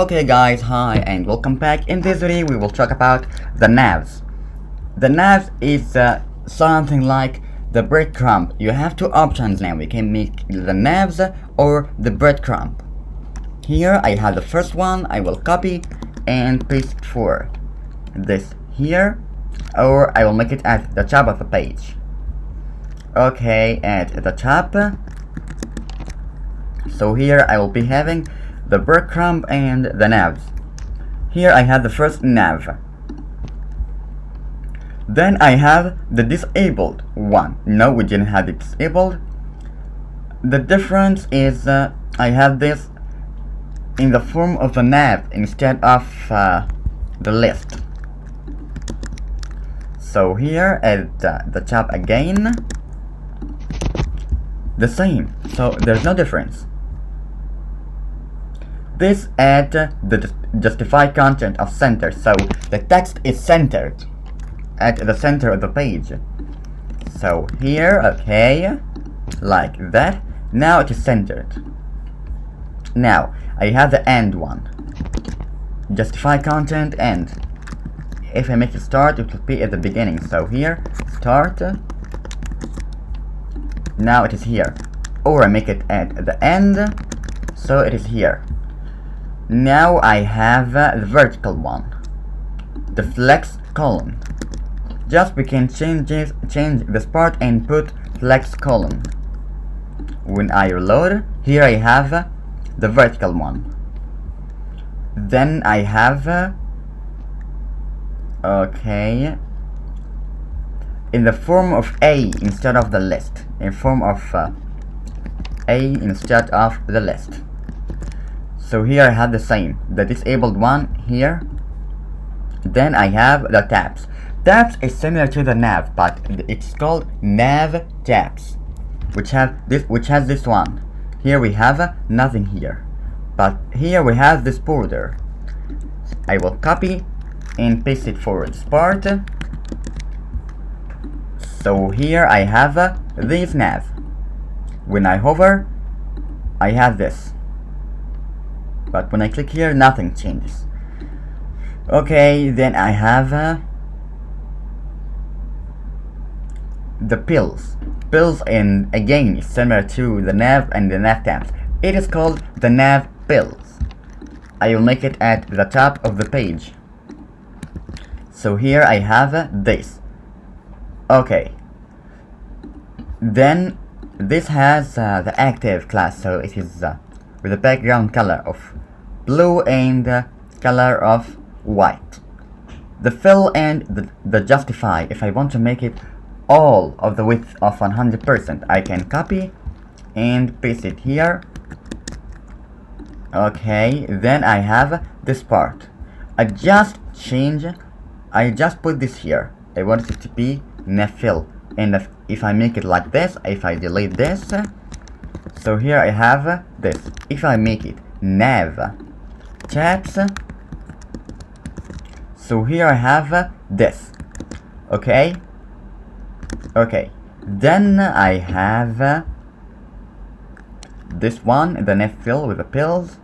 Okay guys, hi and welcome back. In this video we will talk about the Navs. The Navs is something like the breadcrumb. You have two options now. We can make the Navs or the breadcrumb. Here I have the first one. I will copy and paste for this here, or I will make it at the top of the page. Okay, at the top. So here I will be having the breadcrumb and the navs. Here I have the first nav. Then I have the disabled one. No, we didn't have it disabled. The difference is I have this in the form of a nav instead of the list. So here at the top again, the same. So there's no difference. This at the justify content of center, so the text is centered at the center of the page. So here, okay, like that. Now it is centered. Now I have the end one. Justify content end. If I make it start, it will be at the beginning. So here, start. Now it is here. Or I make it at the end, so it is here. Now I have the vertical one, the flex column. Just we can change this part and put flex column. When I reload, here I have the vertical one. Then I have okay, in the form of A instead of the list. In form of A instead of the list. So here I have the same, the disabled one here. Then I have the tabs. Tabs is similar to the nav, but it's called nav tabs, which has this one. Here we have nothing here, but here we have this border. I will copy and paste it for this part. So here I have this nav. When I hover, I have this. But when I click here, nothing changes. Okay, then I have the pills. Pills, and again, is similar to the nav and the nav tabs. It is called the nav pills. I will make it at the top of the page. So here I have this. Okay. Then this has the active class, so it is with a background color of blue and color of white. The fill and the justify, if I want to make it all of the width of 100%, I can copy and paste it here. Okay, then I have this part. I just put this here. I want it to be nav fill, and if I make it like this, if I delete this, so here I have this. If I make it nav tabs, so here I have this. Okay. Then I have this one, the nav fill with the pills,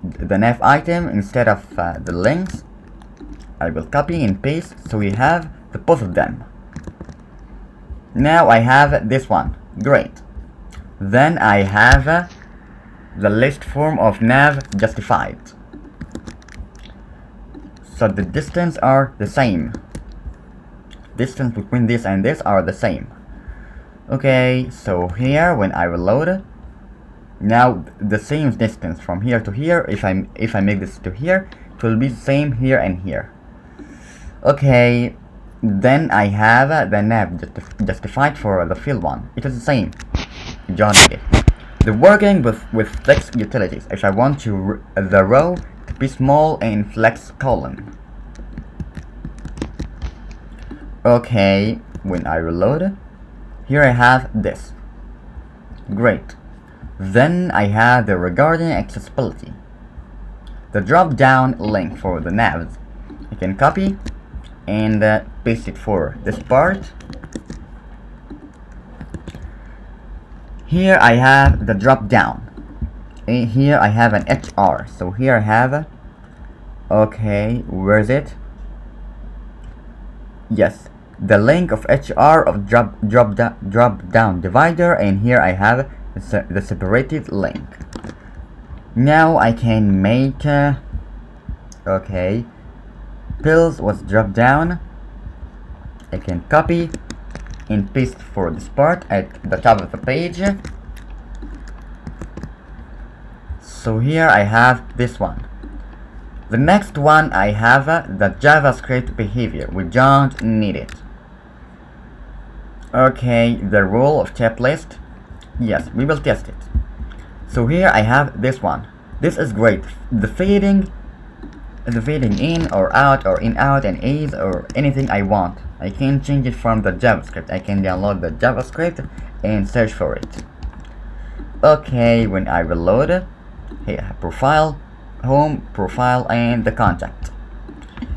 the nav item instead of the links. I will copy and paste, so we have the both of them. Now I have this one. Great. Then I have the list form of nav justified. So the distance are the same. Distance between this and this are the same. Okay, so here when I reload, now the same distance from here to here. If I make this to here, it will be the same here and here. Okay, then I have the nav justified for the fill one. It is the same. Joining it. The working with flex utilities. If I want to the row to be small and flex column. Okay, when I reload, here I have this. Great. Then I have the regarding accessibility. The drop down link for the navs. I can copy and paste it for this part. Here I have the drop down. here I have an HR. So here I have, okay, where is it? Yes, the link of HR of drop down divider, and here I have the separated link. Now I can make okay, pills was drop down. I can copy and paste for this part at the top of the page. So here I have this one. The next one I have the JavaScript behavior. We don't need it. Okay, the rule of step list. Yes, we will test it. So here I have this one. This is great. The fading in or out or in out and is or anything I want. I can change it from the JavaScript. I can download the JavaScript and search for it. Okay, when I reload, here profile, home, profile, and the contact.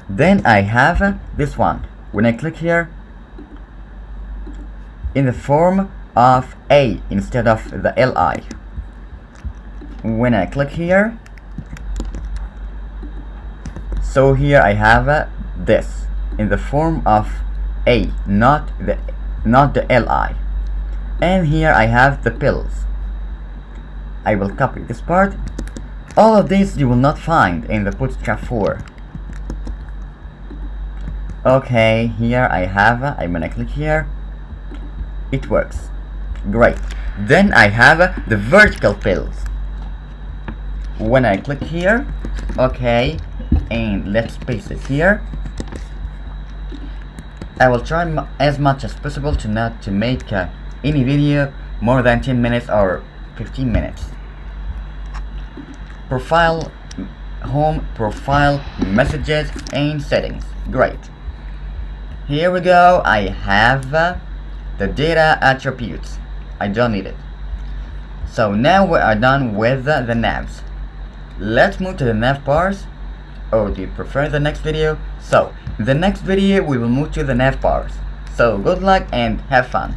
Then I have this one. When I click here, in the form of A instead of the LI. When I click here, so here I have this in the form of A, not the LI. And here I have the pills. I will copy this part. All of this you will not find in the Bootstrap 4. Okay, here I have, I'm gonna click here. It works. Great. Then I have the vertical pills. When I click here, okay, and let's paste it here. I will try as much as possible to not to make any video more than 10 minutes or 15 minutes. Profile, home, profile, messages, and settings. Great. Here we go. I have the data attributes. I don't need it. So now we are done with the navs. Let's move to the nav bars. Or do you prefer the next video? So in the next video we will move to the nav bars. So good luck and have fun.